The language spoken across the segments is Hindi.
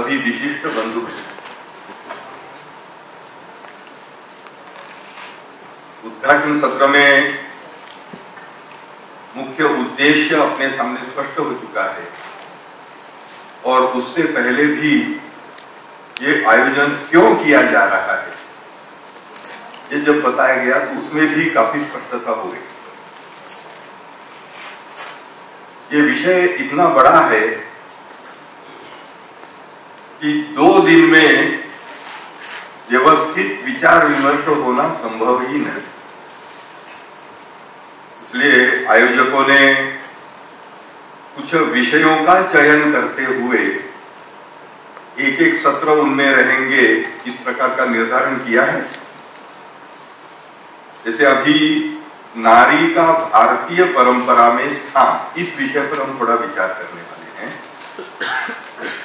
सभी विशिष्ट बंधु, उद्घाटन सत्र में मुख्य उद्देश्य अपने सामने स्पष्ट हो चुका है और उससे पहले भी ये आयोजन क्यों किया जा रहा है ये जब बताया गया तो उसमें भी काफी स्पष्टता हो गई। ये विषय इतना बड़ा है कि 2 दिन में व्यवस्थित विचार विमर्श होना संभव ही नहीं। इसलिए आयोजकों ने कुछ विषयों का चयन करते हुए एक सत्र उनमें रहेंगे इस प्रकार का निर्धारण किया है। जैसे अभी नारी का भारतीय परंपरा में स्थान, इस विषय पर हम थोड़ा विचार करने वाले हैं।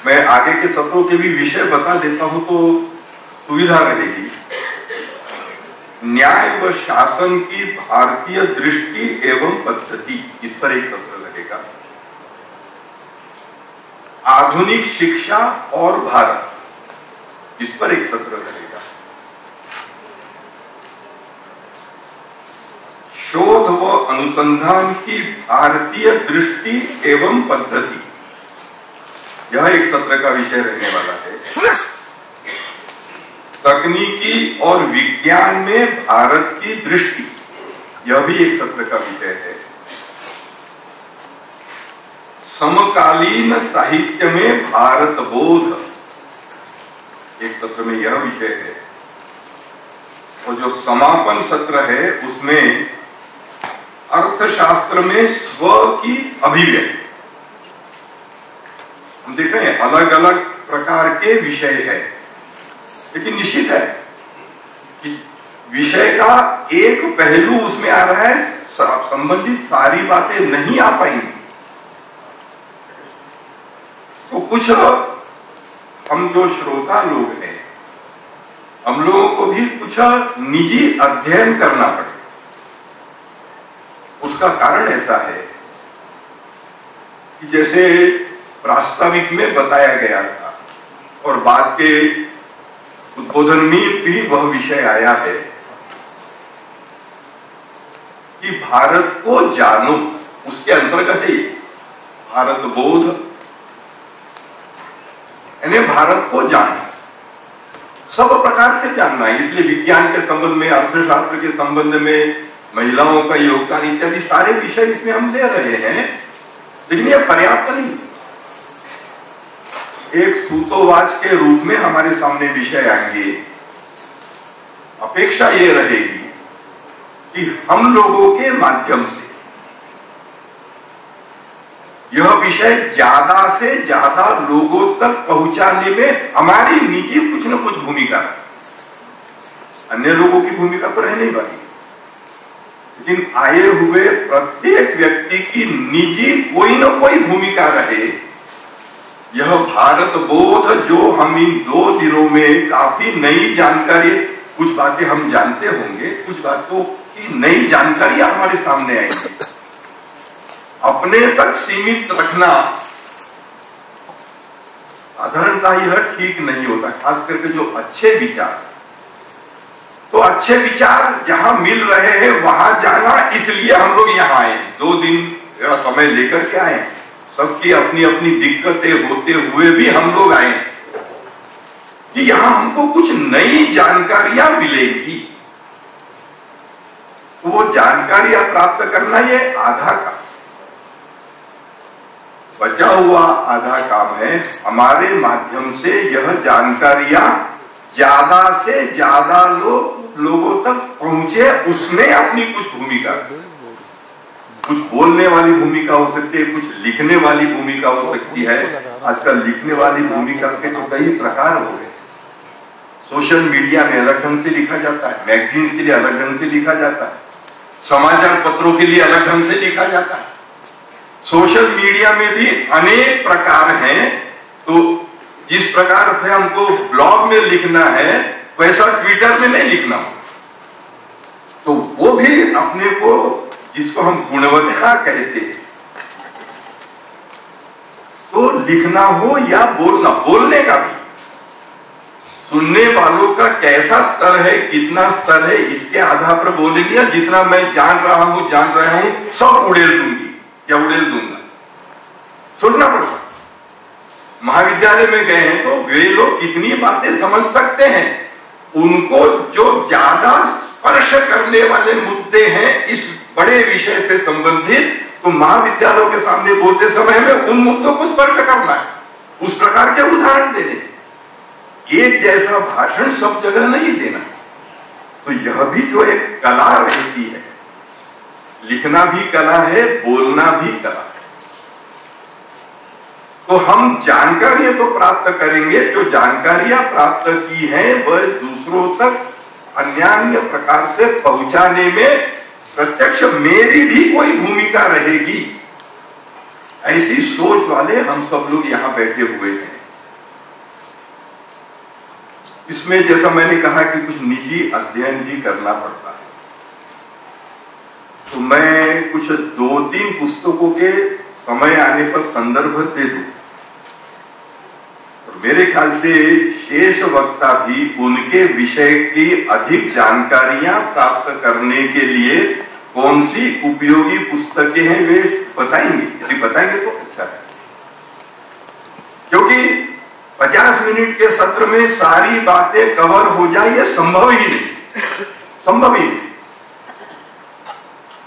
मैं आगे के सत्रों के भी विषय बता देता हूं तो सुविधा रहेगी। न्याय व शासन की भारतीय दृष्टि एवं पद्धति, इस पर एक सत्र लगेगा। आधुनिक शिक्षा और भारत, इस पर एक सत्र लगेगा। शोध व अनुसंधान की भारतीय दृष्टि एवं पद्धति, यह एक सत्र का विषय रहने वाला है। तकनीकी और विज्ञान में भारत की दृष्टि, यह भी एक सत्र का विषय है। समकालीन साहित्य में भारत बोध, एक सत्र में यह विषय है। और जो समापन सत्र है उसमें अर्थशास्त्र में स्व की अभिव्यक्ति। हम देख रहे हैं अलग अलग प्रकार के विषय है, लेकिन निश्चित है कि विषय का एक पहलू उसमें आ रहा है, संबंधित सारी बातें नहीं आ पाएंगी। तो कुछ हम जो श्रोता लोग हैं, हम लोगों को भी कुछ निजी अध्ययन करना पड़ेगा। उसका कारण ऐसा है कि जैसे प्रास्ताविक में बताया गया था और बाद के उद्बोधन में भी वह विषय आया है कि भारत को जानो, उसके अंतर्गत है भारत बोध, यानी भारत को जानना, सब प्रकार से जानना है। इसलिए विज्ञान के संबंध में, अर्थशास्त्र के संबंध में, महिलाओं का योगदान इत्यादि सारे विषय इसमें हम ले रहे हैं, लेकिन यह पर्याप्त नहीं। एक सूतोवाच के रूप में हमारे सामने विषय आएंगे। अपेक्षा ये रहेगी कि हम लोगों के माध्यम से यह विषय ज्यादा से ज्यादा लोगों तक पहुंचाने में हमारी निजी कुछ न कुछ भूमिका, अन्य लोगों की भूमिका तो रहने वाली, लेकिन आए हुए प्रत्येक व्यक्ति की निजी कोई न कोई भूमिका रहे। यह भारत बोध जो हम इन 2 दिनों में काफी नई जानकारी, कुछ बातें हम जानते होंगे, कुछ बातों की नई जानकारियां हमारे सामने आएंगी। अपने तक सीमित रखना साधारणतः यह ठीक नहीं होता, खास करके जो अच्छे विचार, तो अच्छे विचार जहां मिल रहे हैं वहां जाना, इसलिए हम लोग यहाँ आए। 2 दिन का समय लेकर के आए, सबकी अपनी अपनी दिक्कतें होते हुए भी हम लोग आए कि यहां हमको कुछ नई जानकारियां मिलेगी। वो जानकारियां प्राप्त करना ये आधा काम, बचा हुआ आधा काम है हमारे माध्यम से यह जानकारियां ज्यादा से ज्यादा लोगों तक पहुंचे, उसमें अपनी कुछ भूमिका, कुछ बोलने वाली भूमिका हो सकती है, कुछ लिखने वाली भूमिका हो सकती है। आजकल लिखने वाली भूमिका के तो कई प्रकार हो गए। सोशल मीडिया में अलग ढंग से लिखा जाता है, मैगजीन के लिए अलग ढंग से लिखा जाता है, समाचार पत्रों के लिए अलग ढंग से लिखा जाता है। सोशल मीडिया में भी अनेक प्रकार हैं। तो जिस प्रकार से हमको ब्लॉग में लिखना है वैसा ट्विटर में नहीं लिखना हो, तो वो भी अपने को, जिसको हम गुणवत्ता कहते हैं, तो लिखना हो या बोलने का भी, सुनने वालों का कैसा स्तर है, कितना स्तर है, इसके आधार पर बोलेंगे या जितना मैं जान रहा हूं सब उड़ेल दूंगी या उड़ेल दूंगा, सोचना पड़ता। महाविद्यालय में गए हैं तो वे लोग कितनी बातें समझ सकते हैं, उनको जो ज्यादा स्पर्श करने वाले मुद्दे हैं इस बड़े विषय से संबंधित, तो महाविद्यालयों के सामने बोलते समय में उन मुद्दों को स्पर्श करना है, उस प्रकार के उदाहरण देने। एक जैसा भाषण सब जगह नहीं देना। तो यह भी जो एक कला रहती है, लिखना भी कला है, बोलना भी कला है। तो हम जानकारियां तो प्राप्त करेंगे, जो जानकारियां प्राप्त की हैं वह दूसरों तक अन्य प्रकार से पहुंचाने में प्रत्यक्ष मेरी भी कोई भूमिका रहेगी, ऐसी सोच वाले हम सब लोग यहां बैठे हुए हैं। इसमें जैसा मैंने कहा कि कुछ निजी अध्ययन भी करना पड़ता है, तो मैं कुछ 2-3 पुस्तकों के समय आने पर संदर्भ दे दूं। मेरे ख्याल से शेष वक्ता भी उनके विषय की अधिक जानकारियां प्राप्त करने के लिए कौन सी उपयोगी पुस्तकें हैं वे बताएंगे। यदि बताएंगे तो अच्छा है, क्योंकि 50 मिनट के सत्र में सारी बातें कवर हो जाए यह संभव ही नहीं।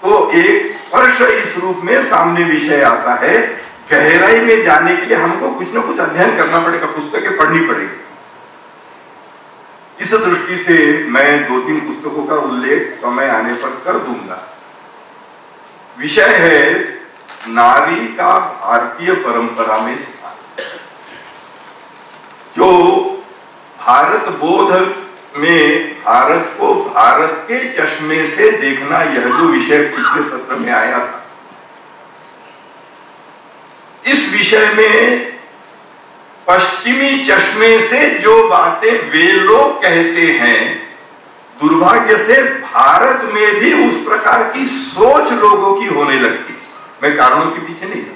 तो एक स्पर्श इस रूप में सामने विषय आता है, गहराई में जाने के लिए हमको कुछ ना कुछ अध्ययन करना पड़ेगा, पुस्तकें पढ़नी पड़ेगी। इस दृष्टि से मैं 2-3 पुस्तकों का उल्लेख समय आने पर कर दूंगा। विषय है नारी का भारतीय परंपरा में स्थान। जो भारत बोध में भारत को भारत के चश्मे से देखना, यह जो विषय पिछले सत्र में आया था, इस विषय में पश्चिमी चश्मे से जो बातें वे लोग कहते हैं, दुर्भाग्य से भारत में भी उस प्रकार की सोच लोगों की होने लगती। मैं कारणों के पीछे नहीं हूं।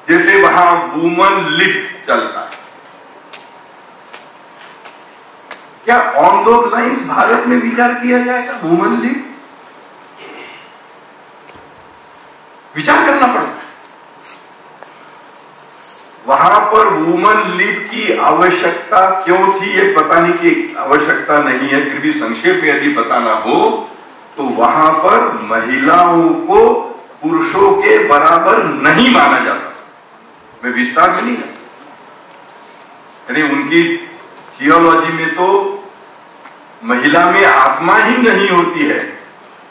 जैसे वहां वुमन लिप चलता है, क्या ऑन दो लाइन्स भारत में विचार किया जाएगा? वुमन लिप विचार करना पड़ता है। वहां पर वुमन लिप की आवश्यकता क्यों थी, ये बताने की आवश्यकता नहीं है, फिर भी संक्षेप में यदि बताना हो तो वहां पर महिलाओं को पुरुषों के बराबर नहीं माना जाता। मैं विस्तार में नहीं जाता, यानी उनकी थियोलॉजी में तो महिला में आत्मा ही नहीं होती है,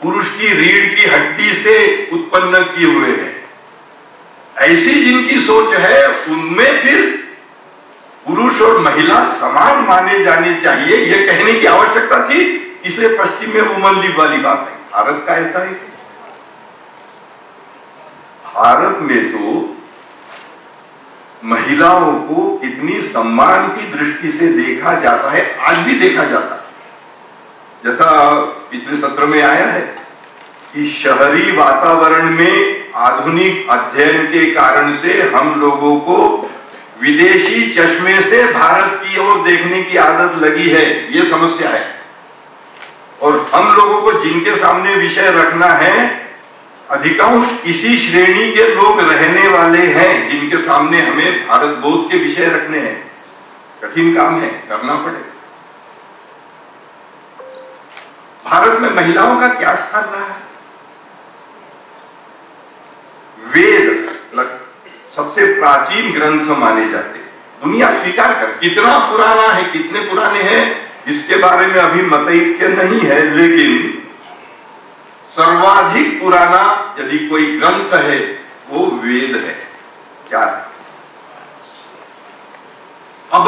पुरुष की रीढ़ की हड्डी से उत्पन्न किए हुए हैं। ऐसी जिनकी सोच है उनमें फिर पुरुष और महिला समान माने जाने चाहिए, यह कहने की आवश्यकता थी, इसलिए पश्चिम में वुमन लिप वाली बात है। भारत का ऐसा है, भारत में तो महिलाओं को कितनी सम्मान की दृष्टि से देखा जाता है, आज भी देखा जाता है। जैसा पिछले सत्र में आया है कि शहरी वातावरण में आधुनिक अध्ययन के कारण से हम लोगों को विदेशी चश्मे से भारत की ओर देखने की आदत लगी है, ये समस्या है। और हम लोगों को जिनके सामने विषय रखना है, अधिकांश इसी श्रेणी के लोग रहने वाले हैं जिनके सामने हमें भारत बोध के विषय रखने हैं। कठिन काम है, करना पड़ेगा। भारत में महिलाओं का क्या स्थान रहा है? वेद सबसे प्राचीन ग्रंथ माने जाते हैं, दुनिया स्वीकार कर। कितना पुराना है, कितने पुराने हैं, इसके बारे में अभी मतैक्य नहीं है, लेकिन सर्वाधिक पुराना यदि कोई ग्रंथ है वो वेद है। क्या है? अब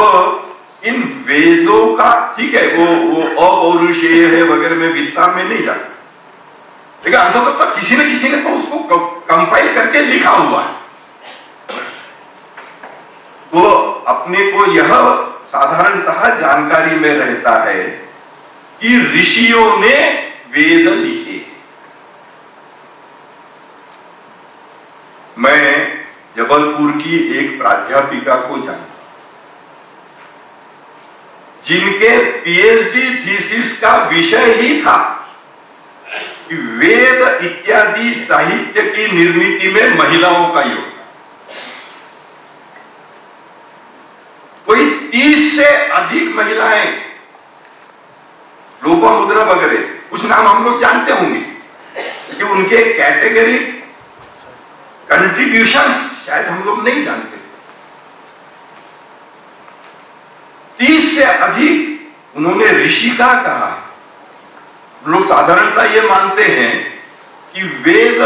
इन वेदों का, ठीक है, वो अपौरुषेय है वगैरह में विस्तार में नहीं जाता, लेकिन अंततः तो किसी ने तो उसको कंपाइल करके लिखा हुआ है। तो अपने को यह साधारणतः जानकारी में रहता है कि ऋषियों ने वेद लिखे। मैं जबलपुर की एक प्राध्यापिका को जानता, जिनके पीएचडी थीसिस का विषय ही था कि वेद इत्यादि साहित्य की निर्मिति में महिलाओं का योगदान। कोई 30 से अधिक महिलाएं, लोपामुद्रा वगैरह कुछ नाम हम लोग जानते होंगे, कि उनके कैटेगरी कंट्रीब्यूशंस शायद हम लोग नहीं जानते। 30 से अधिक उन्होंने ऋषिका कहा। लोग साधारणतः ये मानते हैं कि वेद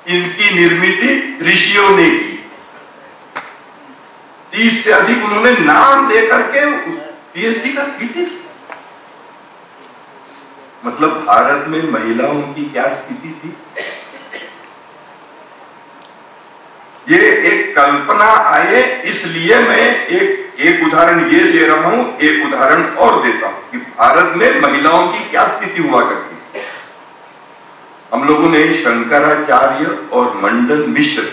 इनकी निर्मिति ऋषियों ने की। 30 से अधिक उन्होंने नाम लेकर के पीएचडी का थीसिस। मतलब भारत में महिलाओं की क्या स्थिति थी, ये एक कल्पना आए, इसलिए मैं एक उदाहरण ये दे रहा हूं, एक उदाहरण और देता हूं कि भारत में महिलाओं की क्या स्थिति हुआ करती। हम लोगों ने शंकराचार्य और मंडन मिश्र,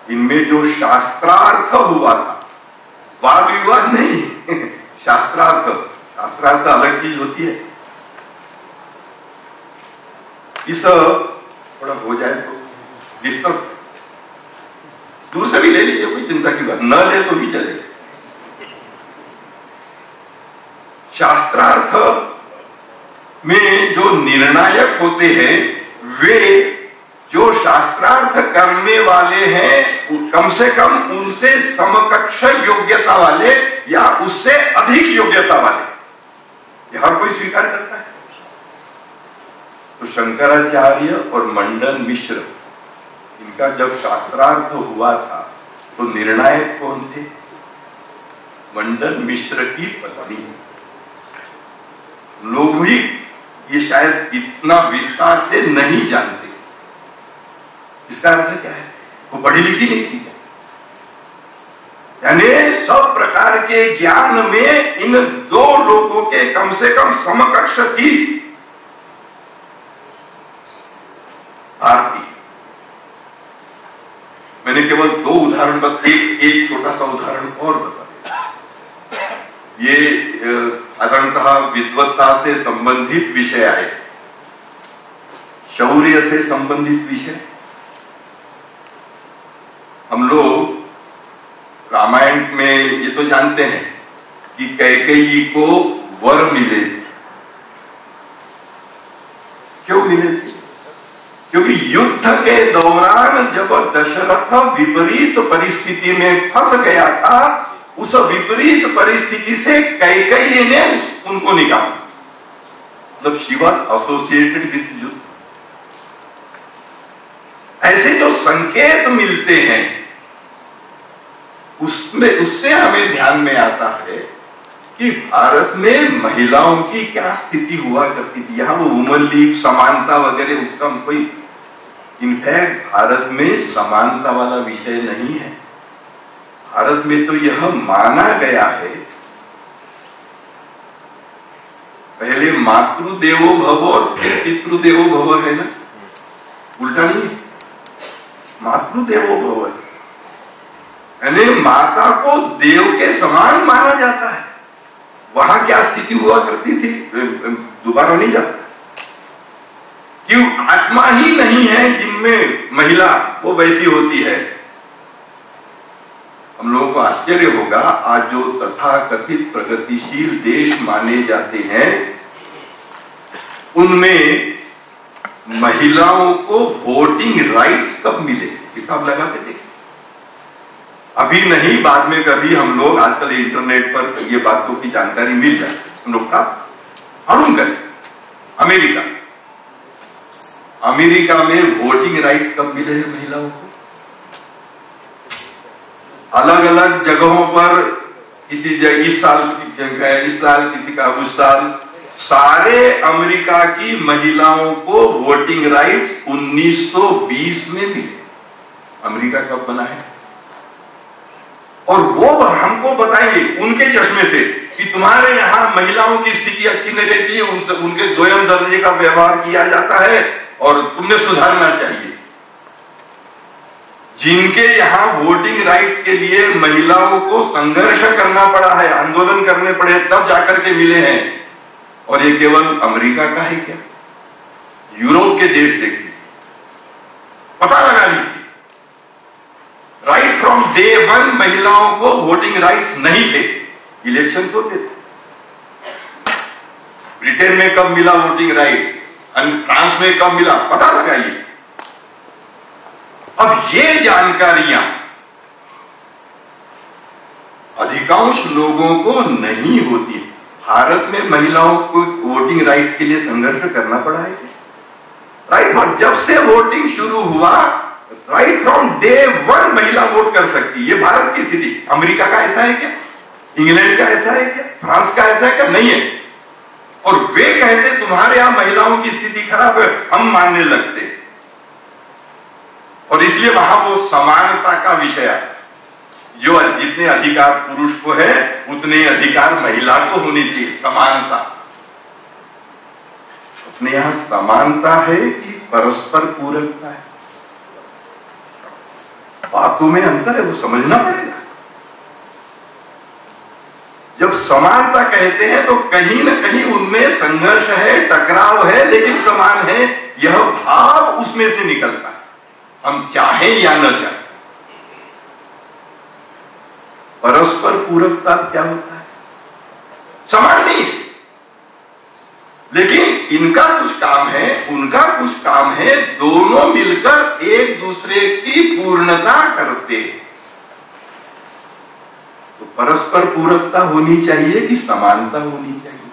इनमें जो शास्त्रार्थ हुआ था, वाद विवाद नहीं, शास्त्रार्थ अलग चीज होती है। इस थोड़ा हो जाए तो डिस्टर्ब, दूर से भी ले लीजिए, कोई चिंता की बात, न ले तो भी चले। शास्त्रार्थ में जो निर्णायक होते हैं, वे जो शास्त्रार्थ करने वाले हैं, कम से कम उनसे समकक्ष योग्यता वाले या उससे अधिक योग्यता वाले, हर कोई स्वीकार करता है। तो शंकराचार्य और मंडन मिश्र, इनका जब शास्त्रार्थ हुआ था तो निर्णायक कौन थे? मंडन मिश्र की पत्नी। लोग भी ये शायद इतना विस्तार से नहीं जानते। इसका अर्थ क्या है? वो पढ़ी लिखी नहीं थी, यानी सब प्रकार के ज्ञान में इन दो लोगों के कम से कम समकक्ष थी। भारती, मैंने केवल 2 उदाहरण एक छोटा सा उदाहरण और बता दिया। ये साधारणतः विद्वत्ता से संबंधित विषय है, शौर्य से संबंधित विषय। हम लोग रामायण में ये तो जानते हैं कि कैकेयी को वर मिले। क्यों मिले थे? क्योंकि युद्ध के दौरान जब दशरथ विपरीत परिस्थिति में फंस गया था, उस विपरीत परिस्थिति से कैकेयी ने उनको निकाला। मतलब शी वाज एसोसिएटेड विद युद्ध। ऐसे जो संकेत मिलते हैं, उससे हमें ध्यान में आता है कि भारत में महिलाओं की क्या स्थिति हुआ करती थी। यहाँ वो वुमन लीग, समानता वगैरह, उसका कोई इनफैक्ट भारत में समानता वाला विषय नहीं है। भारत में तो यह माना गया है, पहले मातृदेवो भव और फिर पितृदेवो भव है ना, उल्टा नहीं है, मातृदेवो भव है, यानी माता को देव के समान माना जाता है। वहां क्या स्थिति हुआ करती थी, दोबारा नहीं जाता। क्यों? आत्मा ही नहीं है जिनमें महिला वो वैसी होती है। हम लोगों को आश्चर्य होगा, आज जो तथाकथित प्रगतिशील देश माने जाते हैं, उनमें महिलाओं को वोटिंग राइट्स कब मिले? हिसाब लगा के देखें। अभी नहीं, बाद में कभी हम लोग, आजकल इंटरनेट पर ये बातों की जानकारी मिल जाए, हम लोग का मालूम करें। अमेरिका में वोटिंग राइट्स कब मिले हैं महिलाओं को? अलग अलग जगहों पर, किसी जगह इस साल इस साल, किसी का उस साल, सारे अमेरिका की महिलाओं को वोटिंग राइट्स 1920 में मिले। अमेरिका कब बना है? और वो हमको बताएंगे उनके चश्मे से कि तुम्हारे यहां महिलाओं की स्थिति अच्छी नहीं रहती है, उनके दोयम दर्जे का व्यवहार किया जाता है और तुमने सुधारना चाहिए। जिनके यहाँ वोटिंग राइट्स के लिए महिलाओं को संघर्ष करना पड़ा है, आंदोलन करने पड़े, तब जाकर के मिले हैं। और ये केवल अमेरिका का है क्या? यूरोप के देश देखिए, पता लगा लीजिए, राइट फ्रॉम डे वन महिलाओं को वोटिंग राइट्स नहीं थे, इलेक्शन होते थे। ब्रिटेन में कब मिला वोटिंग राइट, फ्रांस में कब मिला, पता लगाइए। अब ये जानकारियां अधिकांश लोगों को नहीं होती। भारत में महिलाओं को वोटिंग राइट्स के लिए संघर्ष करना पड़ा है, राइट। और जब से वोटिंग शुरू हुआ, राइट फ्रॉम डे वन महिला वोट कर सकती है। ये भारत की स्थिति। अमेरिका का ऐसा है क्या? इंग्लैंड का ऐसा है क्या? फ्रांस का ऐसा है क्या? नहीं है। और वे कहते तुम्हारे यहां महिलाओं की स्थिति खराब है, हम मानने लगते हैं। और इसलिए वहां वो समानता का विषय है, जो जितने अधिकार पुरुष को है उतने अधिकार महिला को होने चाहिए, समानता। अपने यहां समानता है कि परस्पर पूरकता है? बातों में अंतर है, वो समझना पड़ेगा। जब समानता कहते हैं तो कहीं ना कहीं उनमें संघर्ष है, टकराव है, लेकिन समान है, यह भाव उसमें से निकलता है, हम चाहें या न चाहें। परस्पर पूरकता क्या होता है? समान नहीं है, लेकिन इनका कुछ काम है, उनका कुछ काम है, दोनों मिलकर एक दूसरे की पूर्णता करते हैं। तो परस्पर पूरकता होनी चाहिए कि समानता होनी चाहिए?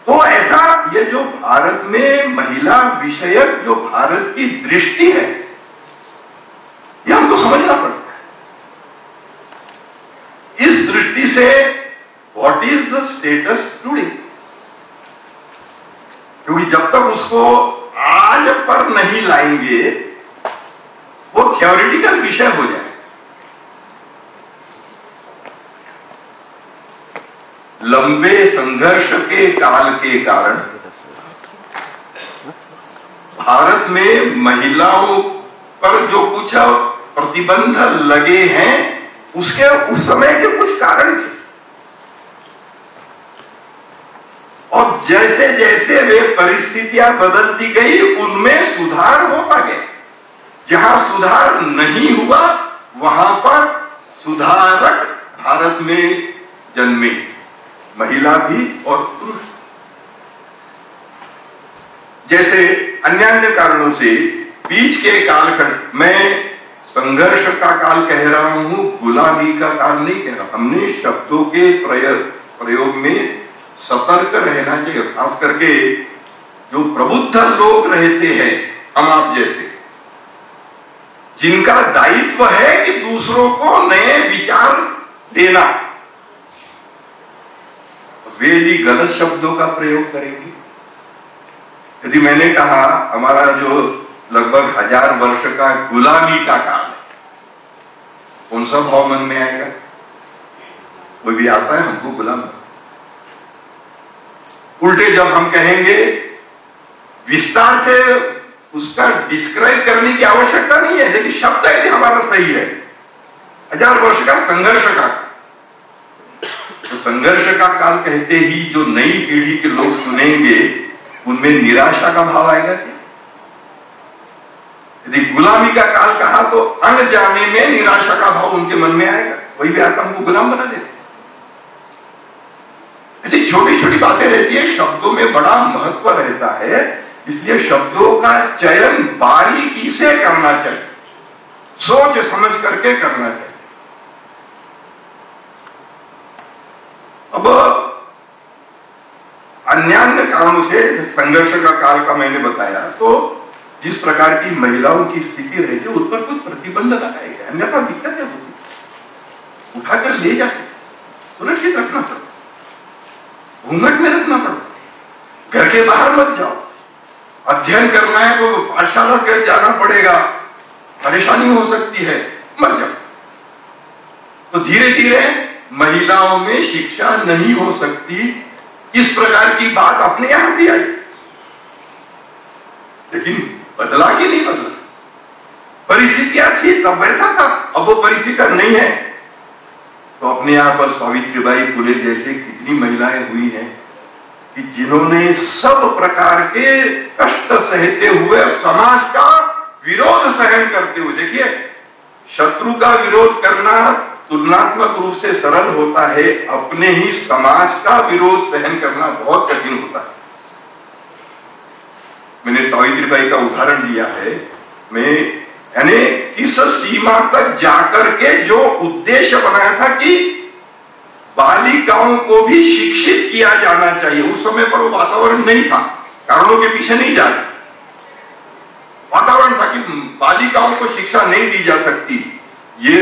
तो ऐसा ये जो भारत में महिला विषयक जो भारत की दृष्टि है, यह हमको समझना पड़ता है। इस दृष्टि से what is the status today, क्योंकि जब तक उसको आज पर नहीं लाएंगे वो थ्योरेटिकल विषय हो जाए। लंबे संघर्ष के काल के कारण भारत में महिलाओं पर जो कुछ प्रतिबंध लगे हैं, उसके उस समय के कुछ कारण थे। और जैसे जैसे वे परिस्थितियां बदलती गई, उनमें सुधार होता गया। जहां सुधार नहीं हुआ, वहां पर सुधारक भारत में जन्मे, महिला भी और पुरुष। जैसे अन्य अन्य कारणों से बीच के कालखंड, मैं संघर्ष का काल कह रहा हूं, गुलामी का काल नहीं कह रहा। हमने शब्दों के प्रयोग में सतर्क रहना चाहिए, खास करके जो प्रबुद्ध लोग रहते हैं, हम आप जैसे, जिनका दायित्व है कि दूसरों को नए विचार देना, वे भी गलत शब्दों का प्रयोग करेंगे। यदि मैंने कहा हमारा जो लगभग 1000 वर्ष का गुलामी का काल है, कौन सा भाव मन में आएगा? कोई भी आता है हमको गुलाम। उल्टे जब हम कहेंगे, विस्तार से उसका डिस्क्राइब करने की आवश्यकता नहीं है, लेकिन शब्द यदि हमारा सही है, 1000 वर्ष का संघर्ष का, तो संघर्ष का काल कहते ही जो नई पीढ़ी के लोग सुनेंगे, उनमें निराशा का भाव आएगा क्या? यदि गुलामी का काल कहा तो अनजाने में निराशा का भाव उनके मन में आएगा, कोई भी आता हमको गुलाम बना देते। ऐसी छोटी छोटी बातें रहती है, शब्दों में बड़ा महत्व रहता है, इसलिए शब्दों का चयन बारीकी से करना चाहिए, सोच समझ करके करना चाहिए। अब अन्य कारणों से संघर्ष का काल का मैंने बताया, तो जिस प्रकार की महिलाओं की स्थिति रहती है, उस पर कुछ प्रतिबंध लगाए गए, अन्यथा दिक्कत क्या होती, उठाकर ले जाते, सुरक्षित रखना पड़ता, घूंघट में रखना पड़ता, घर के बाहर मत जाओ, अध्ययन करना है तो पाठशाला के जाना पड़ेगा, परेशानी हो सकती है, मत जाओ। तो धीरे धीरे महिलाओं में शिक्षा नहीं हो सकती, इस प्रकार की बात अपने यहां भी आई, लेकिन बदला कि नहीं बदला? परिस्थितियां थी तब वैसा था, अब वो परिस्थितियां नहीं है। तो अपने यहाँ पर सावित्रीबाई फुले जैसे कितनी महिलाएं हुई हैं कि जिन्होंने सब प्रकार के कष्ट सहते हुए समाज का विरोध सहन करते हुए, देखिए शत्रु का विरोध करना तुलनात्मक रूप से सरल होता है, अपने ही समाज का विरोध सहन करना बहुत कठिन होता है। मैंने सावित्रीबाई का उदाहरण लिया है, मैं यानी इस सीमा तक जाकर के जो उद्देश्य बनाया था कि बालिकाओं को भी शिक्षित किया जाना चाहिए, उस समय पर वो वातावरण नहीं था, कारणों के पीछे नहीं जा रहे, वातावरण था कि बालिकाओं को शिक्षा नहीं दी जा सकती। ये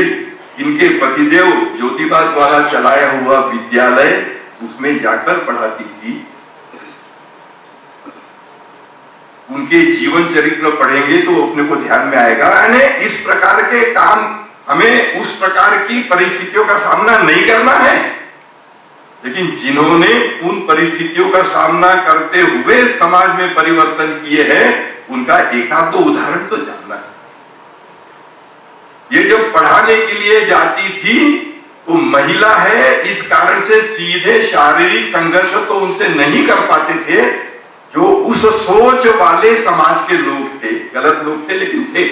इनके पतिदेव ज्योतिबा द्वारा चलाया हुआ विद्यालय उसमें जाकर पढ़ाती थी। उनके जीवन चरित्र पढ़ेंगे तो अपने को ध्यान में आएगा, यानी इस प्रकार के काम हमें उस प्रकार की परिस्थितियों का सामना नहीं करना है, लेकिन जिन्होंने उन परिस्थितियों का सामना करते हुए समाज में परिवर्तन किए हैं उनका एकाध दो उदाहरण तो जानना है। ये जब पढ़ाने के लिए जाती थी तो महिला है, इस कारण से सीधे शारीरिक संघर्ष तो उनसे नहीं कर पाते थे जो उस सोच वाले समाज के लोग थे, गलत लोग थे लेकिन थे,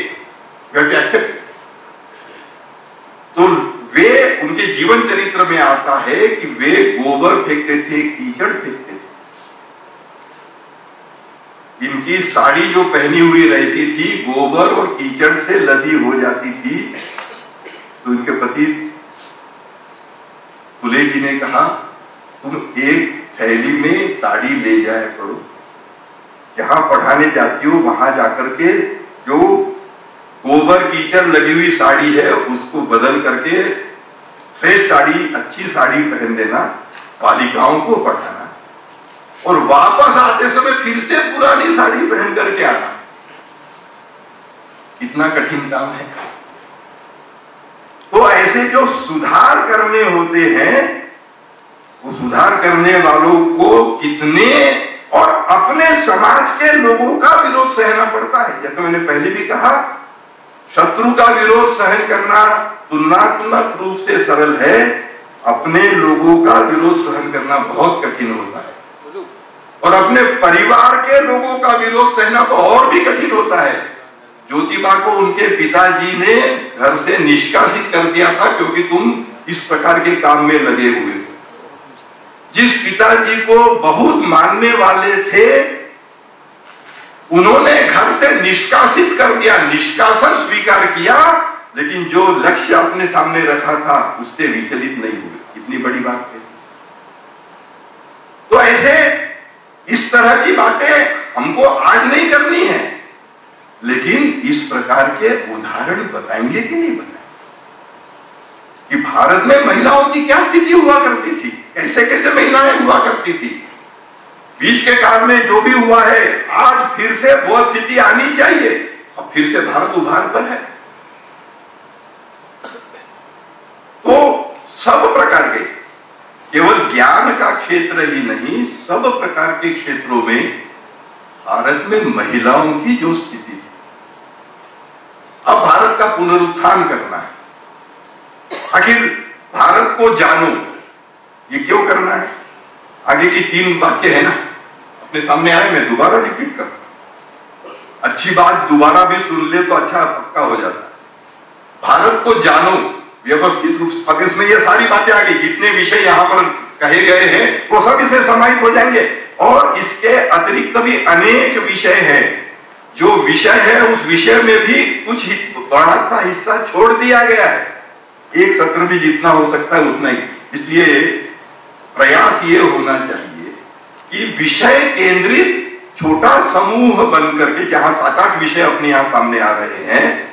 तो वे उनके जीवन चरित्र में आता है कि वे गोबर फेंकते थे, कीचड़ फेंकते थे। इनकी साड़ी जो पहनी हुई रहती थी गोबर और कीचड़ से लदी हो जाती थी। तो इनके पति फुले जी ने कहा तुम एक थैली में साड़ी ले जाया करो, जहां पढ़ाने जाती हो वहां जाकर के जो गोबर कीचड़ लगी हुई साड़ी है उसको बदल करके फ्रेश साड़ी, अच्छी साड़ी पहन देना, बालिकाओं को पढ़ाना और वापस आते समय फिर से पुरानी साड़ी पहन करके आना। कितना कठिन काम है। तो ऐसे जो सुधार करने होते हैं वो सुधार करने वालों को कितने और अपने समाज के लोगों का विरोध सहना पड़ता है। जैसे मैंने पहले भी कहा, शत्रु का विरोध सहन करना तुलनात्मक रूप से सरल है, अपने लोगों का विरोध सहन करना बहुत कठिन होता है और अपने परिवार के लोगों का विरोध सहना तो और भी कठिन होता है। ज्योतिबा को उनके पिताजी ने घर से निष्कासित कर दिया था क्योंकि तुम इस प्रकार के काम में लगे हुए हो। जिस पिताजी को बहुत मानने वाले थे उन्होंने घर से निष्कासित कर दिया, निष्कासन स्वीकार किया, लेकिन जो लक्ष्य अपने सामने रखा था उससे विचलित नहीं हुए। कितनी बड़ी बात है। तो ऐसे इस तरह की बातें हमको आज नहीं करनी है, लेकिन इस प्रकार के उदाहरण बताएंगे कि नहीं बताएंगे कि भारत में महिलाओं की क्या स्थिति हुआ करती थी, कैसे कैसे महिलाएं हुआ करती थी। बीच के काल में जो भी हुआ है आज फिर से वो स्थिति आनी चाहिए और फिर से भारत उभार पर है। तो सब प्रकार के, केवल ज्ञान का क्षेत्र ही नहीं, सब प्रकार के क्षेत्रों में भारत में महिलाओं की जो स्थिति, अब भारत का पुनरुत्थान करना है। आखिर भारत को जानो, ये क्यों करना है? आगे की 3 वाक्य है ना अपने सामने आए, मैं दोबारा रिपीट कर, अच्छी बात दोबारा भी सुन ले तो अच्छा पक्का हो जाता है। भारत को जानो व्यवस्थित रूप से। अब इसमें ये सारी बातें आ गई, जितने विषय यहाँ पर कहे गए हैं वो सब इसमें समाहित हो जाएंगे और इसके अतिरिक्त भी अनेक विषय हैं। जो विषय है उस विषय में भी कुछ बड़ा सा हिस्सा छोड़ दिया गया है। एक सत्र में जितना हो सकता है उतना ही। इसलिए प्रयास ये होना चाहिए कि विषय केंद्रित छोटा समूह बनकर के, जहां 7-8 विषय अपने यहां सामने आ रहे हैं,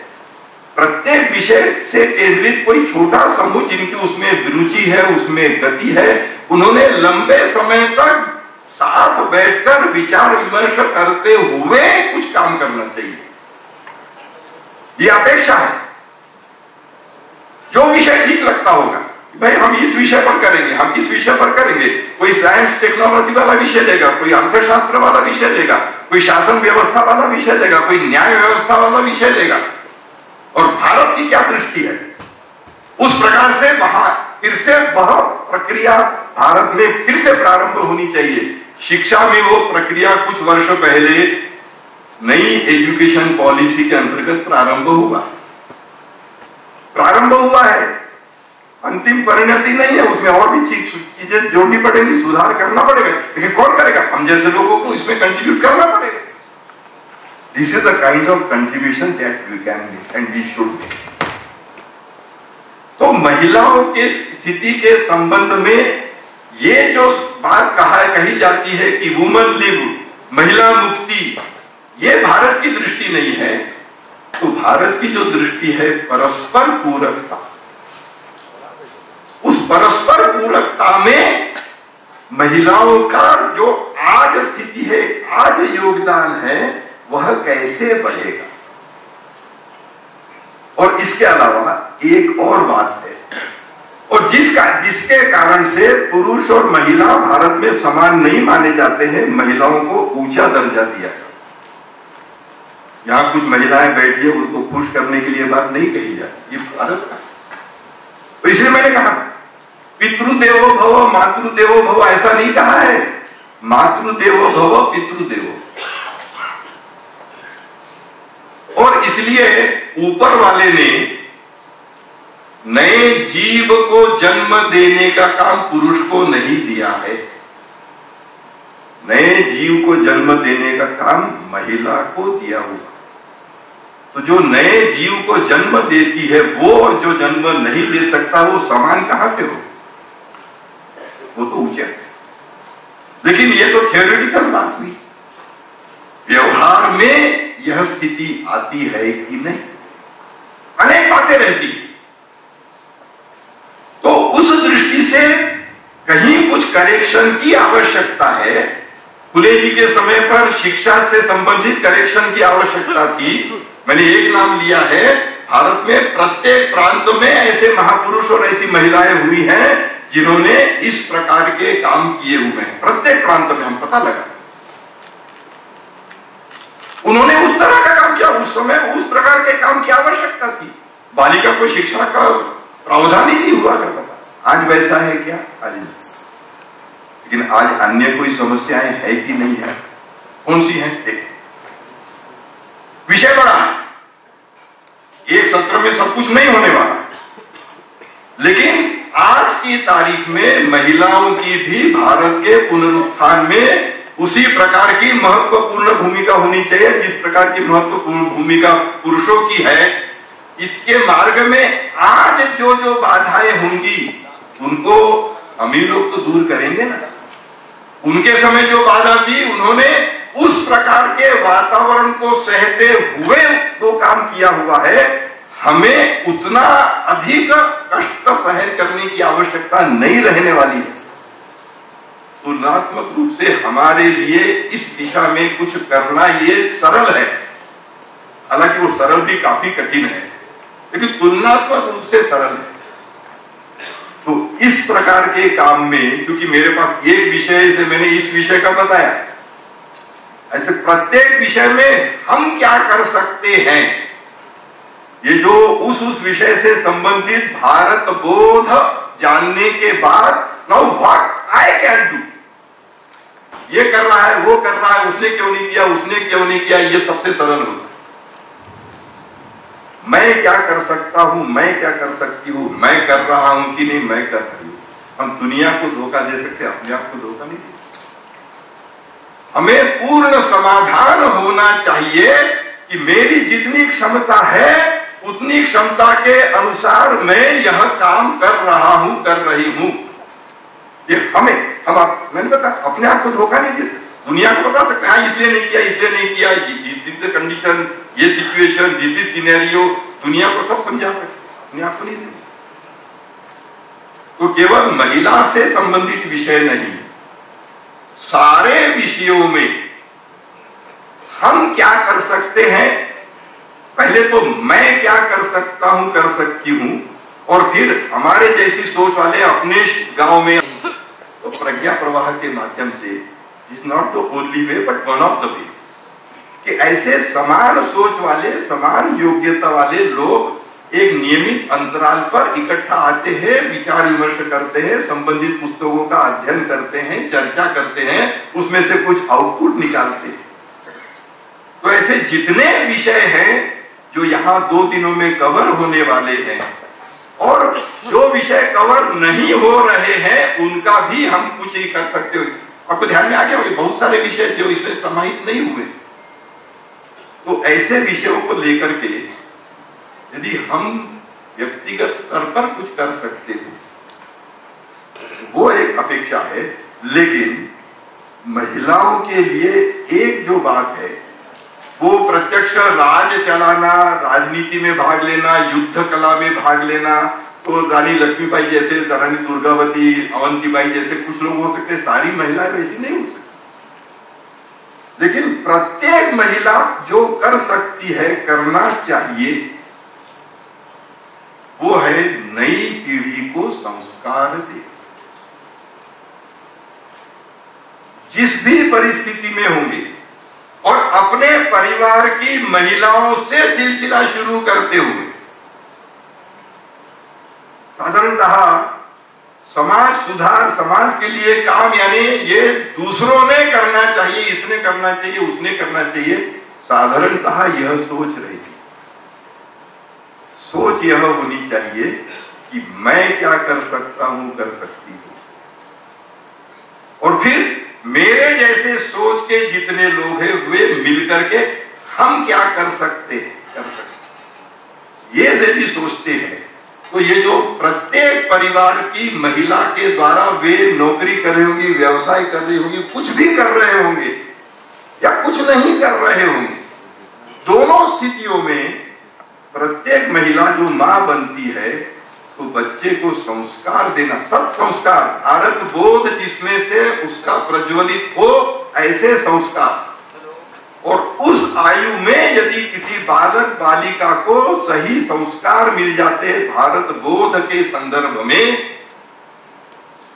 प्रत्येक विषय से केंद्रित कोई छोटा समूह जिनकी उसमें रुचि है, उसमें गति है, उन्होंने लंबे समय तक साथ बैठकर विचार विमर्श करते हुए कुछ काम करना चाहिए। ये अपेक्षा है। जो विषय ठीक लगता होगा, भाई हम इस विषय पर करेंगे, हम इस विषय पर करेंगे। कोई साइंस टेक्नोलॉजी वाला विषय लेगा, कोई अर्थशास्त्र वाला विषय लेगा, कोई शासन व्यवस्था वाला विषय लेगा, कोई न्याय व्यवस्था वाला विषय लेगा। और भारत की क्या दृष्टि है, उस प्रकार से वहां फिर से वह प्रक्रिया भारत में फिर से प्रारंभ होनी चाहिए। शिक्षा में वो प्रक्रिया कुछ वर्ष पहले नई एजुकेशन पॉलिसी के अंतर्गत प्रारंभ हुआ है। अंतिम परिणति नहीं है, उसमें और भी चीजें जोड़नी पड़ेगी, सुधार करना पड़ेगा, लेकिन कौन करेगा? हम जैसे लोगों को इसमें कंट्रीब्यूट करना पड़ेगा। This is the kind of contribution that we can make and we should make. तो महिलाओं के स्थिति के संबंध में ये जो बात कही जाती है कि वुमन लिव, महिला मुक्ति, ये भारत की दृष्टि नहीं है। तो भारत की जो दृष्टि है परस्पर पूरकता, उस परस्पर पूरकता में महिलाओं का जो आज स्थिति है, आज योगदान है, वह कैसे बढ़ेगा। और इसके अलावा एक और बात है, और जिसके कारण से पुरुष और महिला भारत में समान नहीं माने जाते हैं, महिलाओं को ऊंचा दर्जा दिया जाता। यहां कुछ महिलाएं बैठी है, उनको खुश करने के लिए बात नहीं कही जाती, ये भारत का। तो इसलिए मैंने कहा पितृदेवो भव मातृदेवो भव, ऐसा नहीं कहा है, मातृदेवो भव पितृदेवो। और इसलिए ऊपर वाले ने नए जीव को जन्म देने का काम पुरुष को नहीं दिया है, नए जीव को जन्म देने का काम महिला को दिया हुआ। तो जो नए जीव को जन्म देती है वो, और जो जन्म नहीं दे सकता, वो समान कहां से हो? वो तो ऊंचे है। लेकिन ये तो थियोरेटिकल बात हुई, व्यवहार में यह स्थिति आती है कि नहीं? अनेक बातें रहती। तो उस दृष्टि से कहीं कुछ करेक्शन की आवश्यकता है। फुले जी के समय पर शिक्षा से संबंधित करेक्शन की आवश्यकता थी। मैंने एक नाम लिया है, भारत में प्रत्येक प्रांत में ऐसे महापुरुष और ऐसी महिलाएं हुई हैं जिन्होंने इस प्रकार के काम किए हुए हैं। प्रत्येक प्रांत में हम पता लगा, उन्होंने उस तरह का काम किया। उस समय उस प्रकार के काम की आवश्यकता थी। बालिका को शिक्षा का प्रावधान ही नहीं हुआ करता था। आज वैसा है क्या? आज नहीं। लेकिन आज अन्य कोई समस्याएं है कि नहीं है? कौन सी है? देखो, विषय बड़ा है, एक सत्र में सब कुछ नहीं होने वाला, लेकिन आज की तारीख में महिलाओं की भी भारत के पुनरुत्थान में उसी प्रकार की महत्वपूर्ण भूमिका होनी चाहिए जिस प्रकार की महत्वपूर्ण भूमिका पुरुषों की है। इसके मार्ग में आज जो जो बाधाएं होंगी उनको हम ही लोग तो दूर करेंगे ना। उनके समय जो बाधा थी, उन्होंने उस प्रकार के वातावरण को सहते हुए वो काम किया हुआ है। हमें उतना अधिक कष्ट सहन करने की आवश्यकता नहीं रहने वाली है। तुलनात्मक रूप से हमारे लिए इस दिशा में कुछ करना ये सरल है, हालांकि वो सरल भी काफी कठिन है, लेकिन तुलनात्मक रूप से सरल है। तो इस प्रकार के काम में, क्योंकि मेरे पास एक विषय से मैंने इस विषय का बताया, ऐसे प्रत्येक विषय में हम क्या कर सकते हैं, ये जो उस विषय से संबंधित भारत बोध जानने के बाद, now what I can do, ये कर रहा है, वो कर रहा है, उसने क्यों नहीं किया, उसने क्यों नहीं किया, ये सबसे सरल होता है। मैं क्या कर सकता हूं, मैं क्या कर सकती हूं, मैं कर रहा हूं कि नहीं मैं कर रही हूं। हम दुनिया को धोखा दे सकते, अपने आप को धोखा नहीं दे। हमें पूर्ण समाधान होना चाहिए कि मेरी जितनी क्षमता है उतनी क्षमता के अनुसार मैं यह काम कर रहा हूं, कर रही हूं। ये मैंने बता, अपने आप को धोखा नहीं दे सकते। दुनिया को बता सकते हैं इसलिए नहीं किया, इसलिए नहीं किया, दिस इज द कंडीशन, ये सिचुएशन, दिस इज सिनेरियो, दुनिया को सब समझा सकते, अपने आप को नहीं दे। तो केवल महिला से संबंधित विषय नहीं, सारे विषयों में हम क्या कर सकते हैं, पहले तो मैं क्या कर सकता हूं, कर सकती हूं, और फिर हमारे जैसी सोच वाले अपने गांव में तो प्रज्ञा प्रवाह के माध्यम से, is not the only way but one of the way, कि ऐसे समान सोच वाले, समान योग्यता वाले लोग एक नियमित अंतराल पर इकट्ठा आते हैं, विचार विमर्श करते हैं, संबंधित पुस्तकों का अध्ययन करते हैं, चर्चा करते हैं, उसमें से कुछ आउटपुट निकालते हैं। तो ऐसे जितने विषय हैं जो यहाँ 2 दिनों में कवर होने वाले हैं, और जो विषय कवर नहीं हो रहे हैं उनका भी हम कुछ ही कर सकते हो। आपको ध्यान में आ गया होगा बहुत सारे विषय जो इसमें समाहित नहीं हुए। तो ऐसे विषयों को लेकर के यदि हम व्यक्तिगत स्तर पर कुछ कर सकते हो वो एक अपेक्षा है, लेकिन महिलाओं के लिए एक जो बात है वो प्रत्यक्ष राज चलाना, राजनीति में भाग लेना, युद्ध कला में भाग लेना। तो रानी लक्ष्मीबाई जैसे, रानी दुर्गावती, अवंतीबाई जैसे कुछ लोग हो सकते, सारी महिलाएं वैसी नहीं हो सकती। लेकिन प्रत्येक महिला जो कर सकती है, करना चाहिए, वो है नई पीढ़ी को संस्कार दे। जिस भी परिस्थिति में होंगे और अपने परिवार की महिलाओं से सिलसिला शुरू करते हुए साधारणतः समाज सुधार, समाज के लिए काम, यानी ये दूसरों ने करना चाहिए, इसने करना चाहिए, उसने करना चाहिए, साधारणतः यह सोच रही थी। सोच यह होनी चाहिए कि मैं क्या कर सकता हूं, कर सकती हूं, और फिर मेरे जैसे सोच के जितने लोग हैं वे मिलकर के हम क्या कर सकते हैं, कर सकते। ये यदि सोचते हैं तो ये जो प्रत्येक परिवार की महिला के द्वारा वे नौकरी कर रही होंगी, व्यवसाय कर रही होंगी, कुछ भी कर रहे होंगे या कुछ नहीं कर रहे होंगे, दोनों स्थितियों में प्रत्येक महिला जो मां बनती है तो बच्चे को संस्कार देना, सत्संस्कार, भारत बोध जिसमें से उसका प्रज्वलित हो, ऐसे संस्कार। और उस आयु में यदि किसी बालक बालिका को सही संस्कार मिल जाते हैं भारत बोध के संदर्भ में,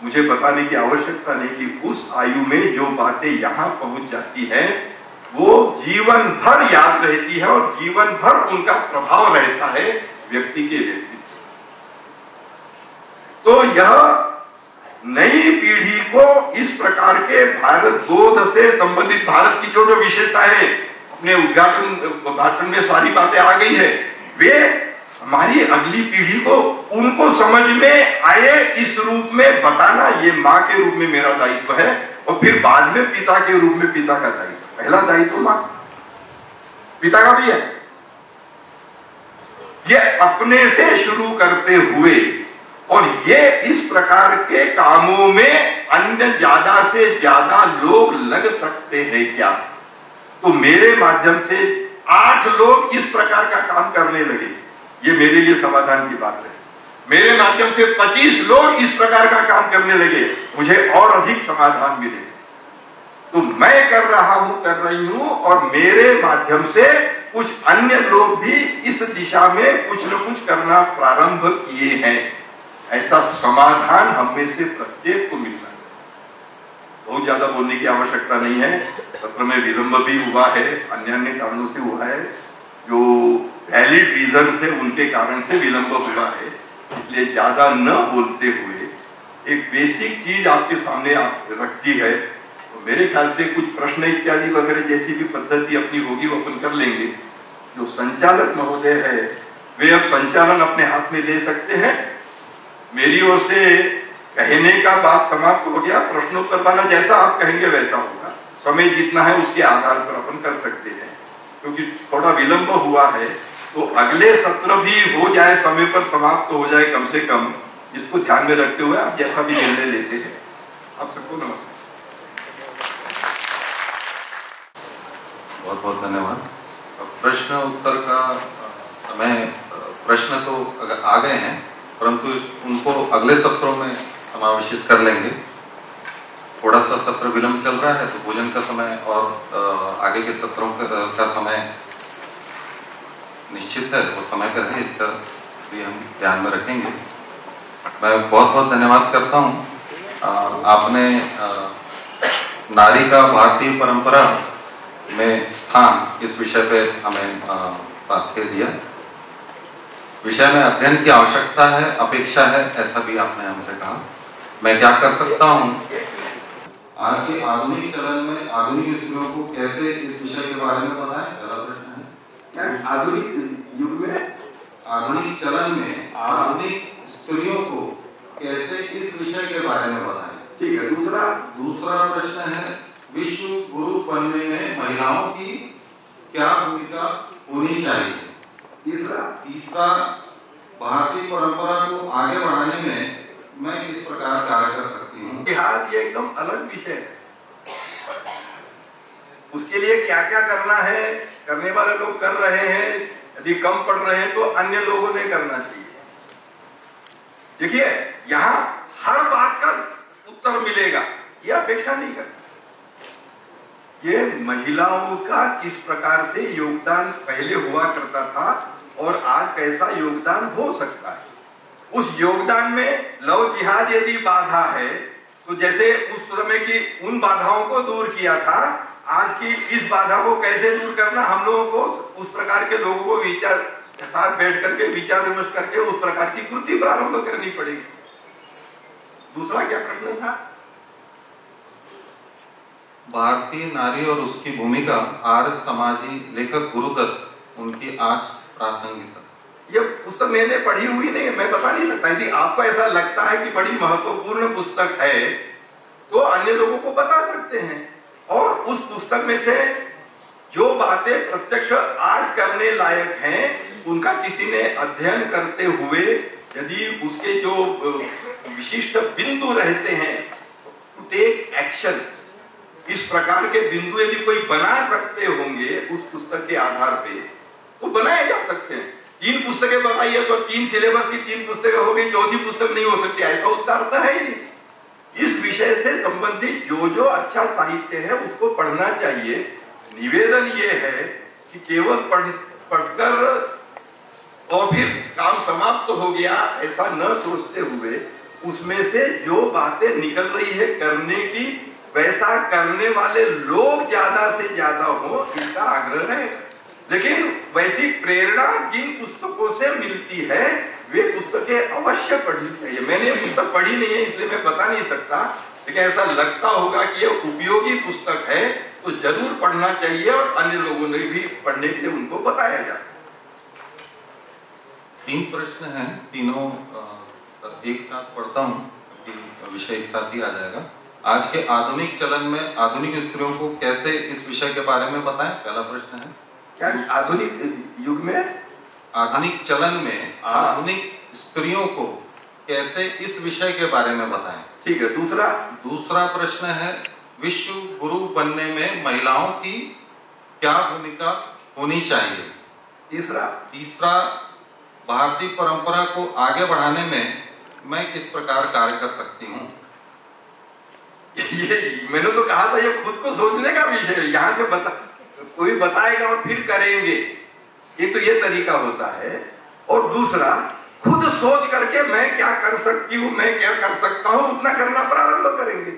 मुझे बताने की आवश्यकता नहीं कि उस आयु में जो बातें यहां पहुंच जाती है वो जीवन भर याद रहती है और जीवन भर उनका प्रभाव रहता है व्यक्ति के व्यक्तित्व। तो यह नई पीढ़ी को इस प्रकार के भारत बोध से संबंधित, भारत की जो जो विशेषताएं अपने उद्घाटन भाषण में सारी बातें आ गई है, वे हमारी अगली पीढ़ी को उनको समझ में आए इस रूप में बताना, ये माँ के रूप में मेरा दायित्व है, और फिर बाद में पिता के रूप में पिता का दायित्व। पहला दायित्व माँ, पिता का भी है। ये अपने से शुरू करते हुए, और ये इस प्रकार के कामों में अन्य ज्यादा से ज्यादा लोग लग सकते हैं क्या? तो मेरे माध्यम से 8 लोग इस प्रकार का काम करने लगे, ये मेरे लिए समाधान की बात है। मेरे माध्यम से 25 लोग इस प्रकार का काम करने लगे, मुझे और अधिक समाधान मिले। तो मैं कर रहा हूं, कर रही हूं, और मेरे माध्यम से कुछ अन्य लोग भी इस दिशा में कुछ न कुछ करना प्रारंभ किए हैं। ऐसा समाधान हम में से प्रत्येक को मिलना है। बहुत ज्यादा बोलने की आवश्यकता नहीं है। सत्र में विलंब भी हुआ है, अन्य अन्य कारणों से हुआ है, जो वैलिड रीजन से, उनके कारण से विलंब हुआ है। इसलिए ज्यादा न बोलते हुए एक बेसिक चीज आपके सामने रखती है, तो मेरे ख्याल से कुछ प्रश्न इत्यादि वगैरह जैसी भी पद्धति अपनी होगी वो अपन कर लेंगे। जो संचालक महोदय है वे अब संचालन अपने हाथ में ले सकते हैं। मेरी ओर से कहने का बात समाप्त हो गया। प्रश्नोत्तर वाला जैसा आप कहेंगे वैसा होगा, समय जितना है उसके आधार पर अपन कर सकते हैं। क्योंकि थोड़ा विलंब हुआ है तो अगले सत्र भी हो जाए, समय पर समाप्त हो जाए कम से कम, इसको ध्यान में रखते हुए आप जैसा भी निर्णय लेते हैं। आप सबको नमस्कार। बहुत बहुत धन्यवाद। प्रश्न उत्तर का समय, प्रश्न तो आ गए हैं परंतु उनको अगले सत्रों में समावेशित कर लेंगे। थोड़ा सा सत्र विलंब चल रहा है तो भोजन का समय और आगे के सत्रों का समय निश्चित है, तो समय का है, इसका भी हम ध्यान में रखेंगे। मैं बहुत बहुत धन्यवाद करता हूँ। आपने नारी का भारतीय परंपरा में स्थान इस विषय पे हमें पाठ्य दिया। विषय में अध्ययन की आवश्यकता है, अपेक्षा है, ऐसा भी आपने हमसे कहा। मैं क्या कर सकता हूँ? आज के आधुनिक चलन में आधुनिक स्त्रियों को कैसे इस विषय के बारे में बताएं? पहला प्रश्न है। क्या आधुनिक युग में, आधुनिक चलन में आधुनिक स्त्रियों को कैसे इस विषय के बारे में बताएं? ठीक है। दूसरा प्रश्न है, विश्व गुरु बनने में महिलाओं की क्या भूमिका होनी चाहिए? तीसरा, भारतीय परंपरा को आगे बढ़ाने में मैं किस प्रकार कार्य कर सकती हूँ? जिहाद ये एकदम अलग विषय है। उसके लिए क्या क्या करना है, करने वाले लोग कर रहे हैं, यदि कम पढ़ रहे हैं तो अन्य लोगों ने करना चाहिए। देखिए, यहाँ हर बात का उत्तर मिलेगा, ये अपेक्षा नहीं करना। ये महिलाओं का किस प्रकार से योगदान पहले हुआ करता था और आज कैसा योगदान हो सकता है, उस योगदान में लव जिहाद यदि बाधा है तो जैसे उस समय की उन बाधाओं को दूर किया था, आज की इस बाधा को कैसे दूर करना, हम लोगों को उस प्रकार के लोगों को विचार साथ बैठ करके विचार विमर्श करके उस प्रकार की कृति प्रारंभ करनी पड़ेगी। दूसरा क्या प्रश्न था? भारतीय नारी और उसकी भूमिका, आर्य समाजी लेखक गुरुदत्त, उनकी आज प्रासंगिकता। ये पुस्तक मैंने पढ़ी हुई नहीं है, मैं बता नहीं सकता। यदि आपको ऐसा लगता है कि बड़ी महत्वपूर्ण पुस्तक है तो अन्य लोगों को बता सकते हैं, और उस पुस्तक में से जो बातें प्रत्यक्ष आज करने लायक हैं उनका किसी ने अध्ययन करते हुए यदि उसके जो विशिष्ट बिंदु रहते हैं, टेक एक्शन, इस प्रकार के बिंदु यदि कोई बना सकते होंगे उस पुस्तक के आधार पे तो बनाए जा सकते हैं। 3 पुस्तकें बनाइए तो 3 सिलेबस की 3 पुस्तकें हो गई, चौथी पुस्तक नहीं हो सकती, ऐसा उसका अर्थ है ही नहीं। इस विषय से संबंधित जो जो अच्छा साहित्य है उसको पढ़ना चाहिए। निवेदन ये है कि केवल पढ़कर और फिर काम समाप्त हो गया ऐसा न सोचते हुए उसमें से जो बातें निकल रही है करने की, वैसा करने वाले लोग ज्यादा से ज्यादा हो, इसका आग्रह है। लेकिन वैसी प्रेरणा जिन पुस्तकों से मिलती है वे पुस्तकें अवश्य पढ़नी चाहिए। मैंने ये पुस्तक पढ़ी नहीं है इसलिए मैं बता नहीं सकता, लेकिन ऐसा लगता होगा कि ये उपयोगी पुस्तक है तो जरूर पढ़ना चाहिए और अन्य लोगों ने भी पढ़ने के लिए उनको बताया जाए। 3 प्रश्न हैं, तीनों एक साथ पढ़ता हूँ, विषय एक साथ ही आ जाएगा। आज के आधुनिक चलन में आधुनिक स्त्रियों को कैसे इस विषय के बारे में बताएं? पहला प्रश्न है। क्या आधुनिक युग में, आधुनिक चलन में आधुनिक स्त्रियों को कैसे इस विषय के बारे में बताएं? ठीक है। दूसरा प्रश्न है, विश्व गुरु बनने में महिलाओं की क्या भूमिका होनी चाहिए? तीसरा, भारतीय परंपरा को आगे बढ़ाने में मैं किस प्रकार कार्य कर सकती हूँ? ये मैंने तो कहा था ये खुद को सोचने का विषय है। यहाँ से कोई बताएगा और फिर करेंगे, ये तरीका होता है। और दूसरा, खुद सोच करके मैं क्या कर सकती हूँ, मैं क्या कर सकता हूँ, उतना करना प्रारंभ करेंगे।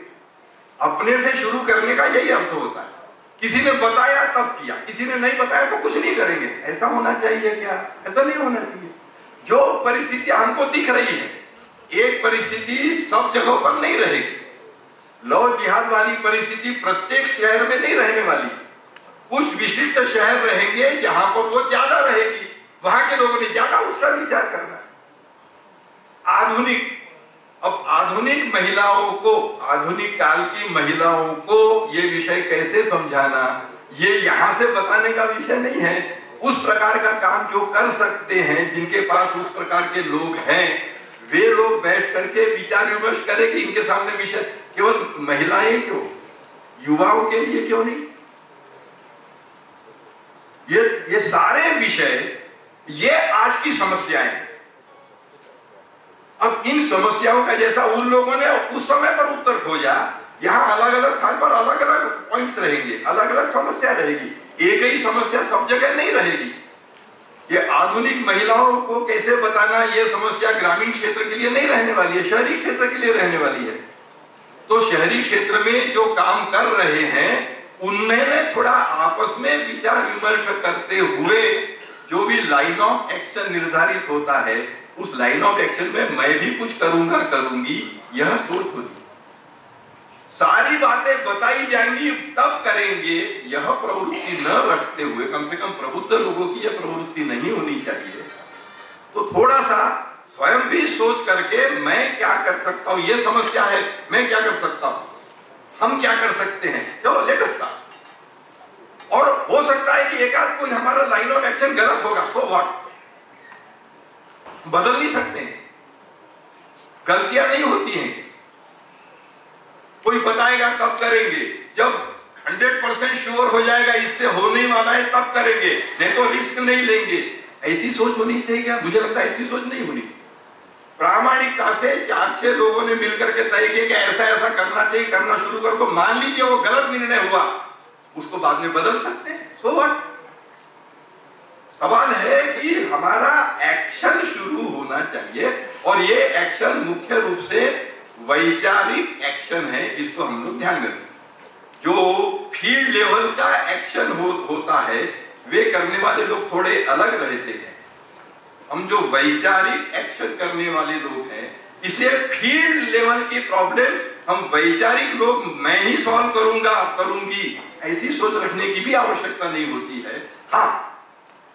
अपने से शुरू करने का यही अर्थ होता है। किसी ने बताया तब किया, किसी ने नहीं बताया तो कुछ नहीं करेंगे। ऐसा होना चाहिए क्या? ऐसा नहीं होना चाहिए। जो परिस्थिति हमको दिख रही है, एक परिस्थिति सब जगहों पर नहीं रहेगी। लव जिहाद वाली परिस्थिति प्रत्येक शहर में नहीं रहने वाली। कुछ विशिष्ट शहर रहेंगे जहां पर वो ज्यादा रहेगी, वहां के लोगों ने ज्यादा उसका विचार करना है। अब आधुनिक महिलाओं को, आधुनिक काल की महिलाओं को ये विषय कैसे समझाना, ये यहाँ से बताने का विषय नहीं है। उस प्रकार का काम जो कर सकते हैं, जिनके पास उस प्रकार के लोग हैं, वे लोग बैठ करके विचार विमर्श करें कि इनके सामने विषय केवल महिलाएं क्यों, युवाओं के लिए क्यों नहीं। ये सारे विषय ये आज की समस्याएं हैं। अब इन समस्याओं का जैसा उन लोगों ने उस समय पर उत्तर खोजा, यहाँ अलग अलग स्थान पर अलग अलग पॉइंट्स रहेंगे, अलग अलग समस्या रहेगी। एक ही समस्या सब जगह नहीं रहेगी। ये आधुनिक महिलाओं को कैसे बताना, ये समस्या ग्रामीण क्षेत्र के लिए नहीं रहने वाली है, शहरी क्षेत्र के लिए रहने वाली है। तो शहरी क्षेत्र में जो काम कर रहे हैं उन्होंने थोड़ा आपस में विचार विमर्श करते हुए जो भी लाइन ऑफ एक्शन निर्धारित होता है, उस लाइन ऑफ एक्शन में मैं भी कुछ करूंगा करूंगी, यह सोच होगी। सारी बातें बताई जाएंगी तब करेंगे, यह प्रवृत्ति न रखते हुए, कम से कम प्रबुद्ध लोगों की यह प्रवृत्ति नहीं होनी चाहिए। तो थोड़ा सा स्वयं भी सोच करके मैं क्या कर सकता हूं, यह समस्या है, मैं क्या कर सकता हूं, हम क्या कर सकते हैं, चलो लेट अस स्टार्ट। और हो सकता है कि एक आध कोई हमारा लाइन ऑफ एक्शन गलत होगा, सो व्हाट, बदल नहीं सकते हैं, गलतियां नहीं होती हैं। कोई बताएगा तब करेंगे, जब 100% श्योर हो जाएगा इससे हो नहीं वाला है तब करेंगे, नहीं तो रिस्क नहीं लेंगे। ऐसी सोच होनी चाहिए क्या? मुझे लगता है ऐसी सोच नहीं होनी। प्रामाणिकता से 4-6 लोगों ने मिलकर के तय किया कि ऐसा ऐसा करना चाहिए, करना शुरू कर दो। मान लीजिए वो गलत निर्णय हुआ, उसको बाद में बदल सकते हैं, सो व्हाट। सवाल है कि हमारा एक्शन शुरू होना चाहिए, और ये एक्शन मुख्य रूप से वैचारिक एक्शन है, इसको हम लोग ध्यान में रखें। जो फील्ड लेवल का एक्शन होता है, वे करने वाले लोग थोड़े अलग रहते हैं। हम जो वैचारिक एक्शन करने वाले लोग हैं, इसलिए फील्ड लेवल की प्रॉब्लम्स हम वैचारिक लोग मैं ही सॉल्व करूंगा करूंगी, ऐसी सोच रखने की भी आवश्यकता नहीं होती है। हाँ,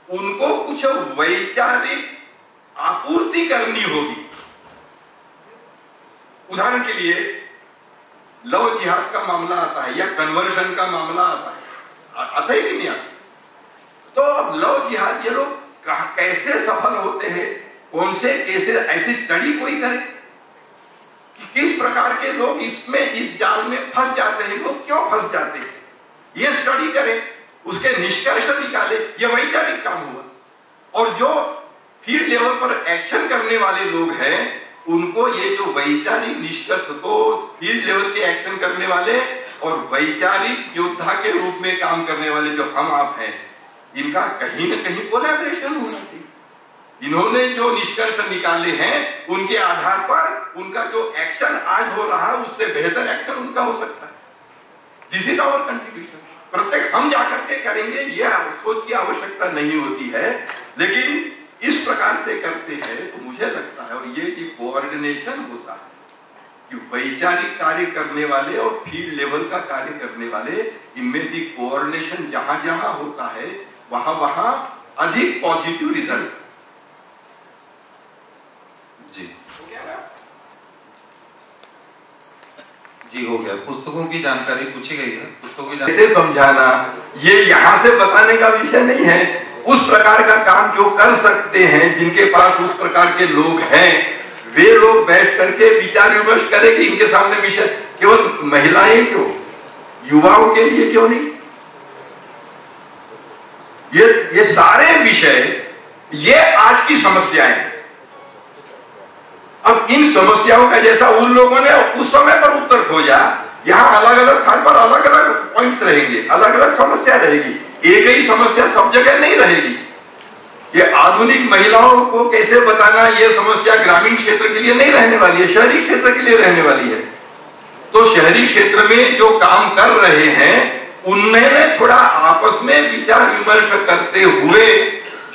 उनको कुछ वैचारिक आपूर्ति करनी होगी। उदाहरण के लिए लव जिहाद का मामला आता है या कन्वर्शन का मामला आता है कि नहीं आता? तो अब लव जिहाद ये लोग कैसे सफल होते हैं, कौन से केसेस, ऐसी स्टडी कोई करे कि किस प्रकार के लोग इसमें इस जाल में फंस जाते हैं, लोग क्यों फंस जाते हैं, ये स्टडी करे, उसके निष्कर्ष निकाले, ये वैचारिक काम हुआ। और जो फील्ड लेवल पर एक्शन करने वाले लोग हैं, उनको ये जो वैचारिक निष्कर्ष, तो फील्ड लेवल के एक्शन करने वाले और वैचारिक योद्धा के रूप में काम करने वाले जो हम आप हैं, इनका कहीं न कहीं कोलैबोरेशन होना चाहिए। इन्होंने जो निष्कर्ष निकाले हैं, उनके आधार पर उनका जो एक्शन आज हो रहा है, उससे बेहतर एक्शन उनका हो सकता है। This is our contribution. प्रत्येक हम जाकर के करेंगे, यह सोच की आवश्यकता नहीं होती है, लेकिन इस प्रकार से करते हैं तो मुझे लगता है, और ये कोऑर्डिनेशन होता है कि वैचारिक कार्य करने वाले और फील्ड लेवल का कार्य करने वाले, इनमें भी कोऑर्डिनेशन जहां जहां होता है, वहां वहां अधिक पॉजिटिव रिजल्ट। जी हो गया। पुस्तकों की जानकारी पूछी गई है, पुस्तकों की कैसे समझाना, ये यहाँ से बताने का विषय नहीं है। उस प्रकार का काम जो कर सकते हैं, जिनके पास उस प्रकार के लोग हैं, वे लोग बैठ करके विचार विमर्श करें कि इनके सामने विषय केवल महिलाएं क्यों, युवाओं के लिए क्यों नहीं, ये सारे विषय, ये आज की समस्याएं हैं। अब इन समस्याओं का जैसा उन लोगों ने उस समय पर उत्तर खोजा, यहाँ अलग अलग स्थान पर अलग अलग पॉइंट्स रहेंगे, अलग अलग समस्या रहेगी, एक ही समस्या सब जगह नहीं रहेगी। ये आधुनिक महिलाओं को कैसे बताना, ये समस्या ग्रामीण क्षेत्र के लिए नहीं रहने वाली है, शहरी क्षेत्र के लिए रहने वाली है। तो शहरी क्षेत्र में जो काम कर रहे हैं, उन्होंने थोड़ा आपस में विचार विमर्श करते हुए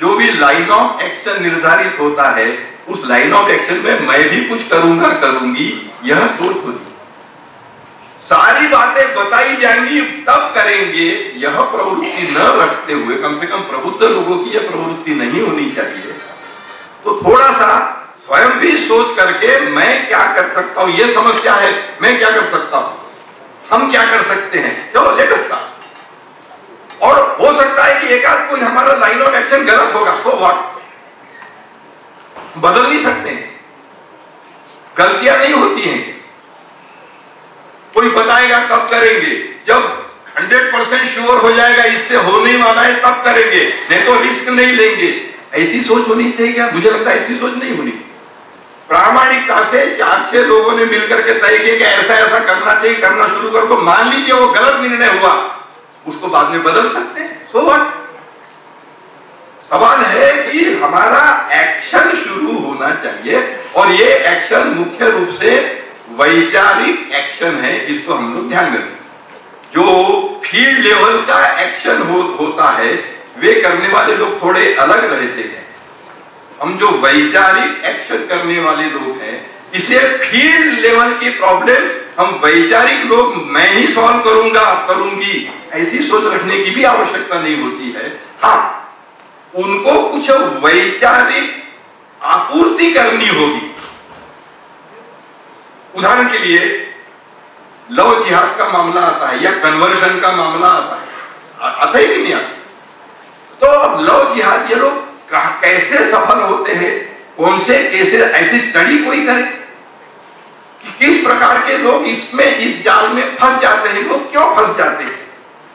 जो भी लाइन ऑफ एक्शन निर्धारित होता है, उस लाइन ऑफ एक्शन में मैं भी कुछ करूंगा करूंगी, यह सोच होगी। सारी बातें बताई जाएंगी तब करेंगे, यह प्रवृत्ति न रखते हुए, कम से कम प्रबुद्ध लोगों की यह प्रवृत्ति नहीं होनी चाहिए। तो थोड़ा सा स्वयं भी सोच करके मैं क्या कर सकता हूं, यह समस्या है, मैं क्या कर सकता हूं, हम क्या कर सकते हैं, चलो लेट अस स्टार्ट। और हो सकता है कि एक आध कोई हमारा लाइन ऑफ एक्शन गलत होगा, सो व्हाट, बदल नहीं सकते हैं, गलतियां नहीं होती हैं। कोई बताएगा तब करेंगे, जब 100% श्योर हो जाएगा इससे हो नहीं वाला है तब करेंगे, नहीं तो रिस्क नहीं लेंगे। ऐसी सोच होनी चाहिए क्या? मुझे लगता है ऐसी सोच नहीं होनी। प्रामाणिकता से 4-6 लोगों ने मिलकर के तय किया कि ऐसा ऐसा करना चाहिए, करना शुरू कर दो। मान लीजिए वो गलत निर्णय हुआ, उसको बाद में बदल सकते हैं, सो व्हाट। सवाल है कि हमारा एक्शन शुरू होना चाहिए, और ये एक्शन मुख्य रूप से वैचारिक एक्शन है, इसको हम लोग ध्यान में रखें। जो फील्ड लेवल का एक्शन होता है वे करने वाले लोग थोड़े अलग रहते हैं। हम जो वैचारिक एक्शन करने वाले लोग हैं, इसलिए फील्ड लेवल की प्रॉब्लम्स हम वैचारिक लोग मैं ही सॉल्व करूंगी ऐसी सोच रखने की भी आवश्यकता नहीं होती है। हाँ, उनको कुछ वैचारिक आपूर्ति करनी होगी। उदाहरण के लिए लव जिहाद का मामला आता है या कन्वर्शन का मामला आता ही नहीं आता। तो लव जिहाद ये लोग कैसे सफल होते हैं, कौन से कैसे, ऐसी स्टडी कोई करे कि किस प्रकार के लोग इसमें इस जाल में फंस जाते हैं, लोग क्यों फंस जाते हैं,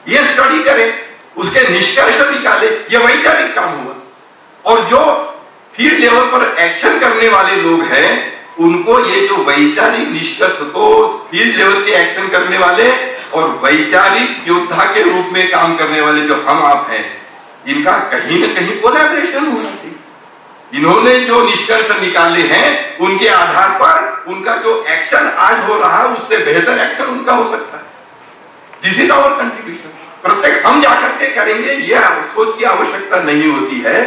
ये स्टडी करे, उसके निष्कर्ष निकाले, ये वैचारिक काम हुआ। और जो फील्ड लेवल पर एक्शन करने वाले लोग हैं उनको ये जो वैचारिक निष्कर्ष, तो फील्ड लेवल के एक्शन करने वाले और वैचारिक योद्धा के रूप में काम करने वाले जो हम आप हैं, इनका कहीं न कहीं कोलैबोरेशन होना चाहिए। इन्होंने जो निष्कर्ष निकाले हैं उनके आधार पर उनका जो एक्शन आज हो रहा है उससे बेहतर एक्शन उनका हो सकता है। This is our contribution. प्रत्येक हम जाकर के करेंगे ये सोच की आवश्यकता नहीं होती है,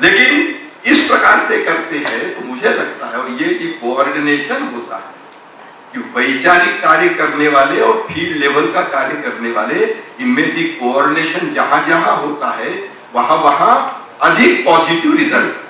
लेकिन इस प्रकार से करते हैं तो मुझे लगता है, और ये कोऑर्डिनेशन होता है कि वैचारिक कार्य करने वाले और फील्ड लेवल का कार्य करने वाले, इनमें भी कोऑर्डिनेशन जहां जहां होता है वहां वहां अधिक पॉजिटिव रिजल्ट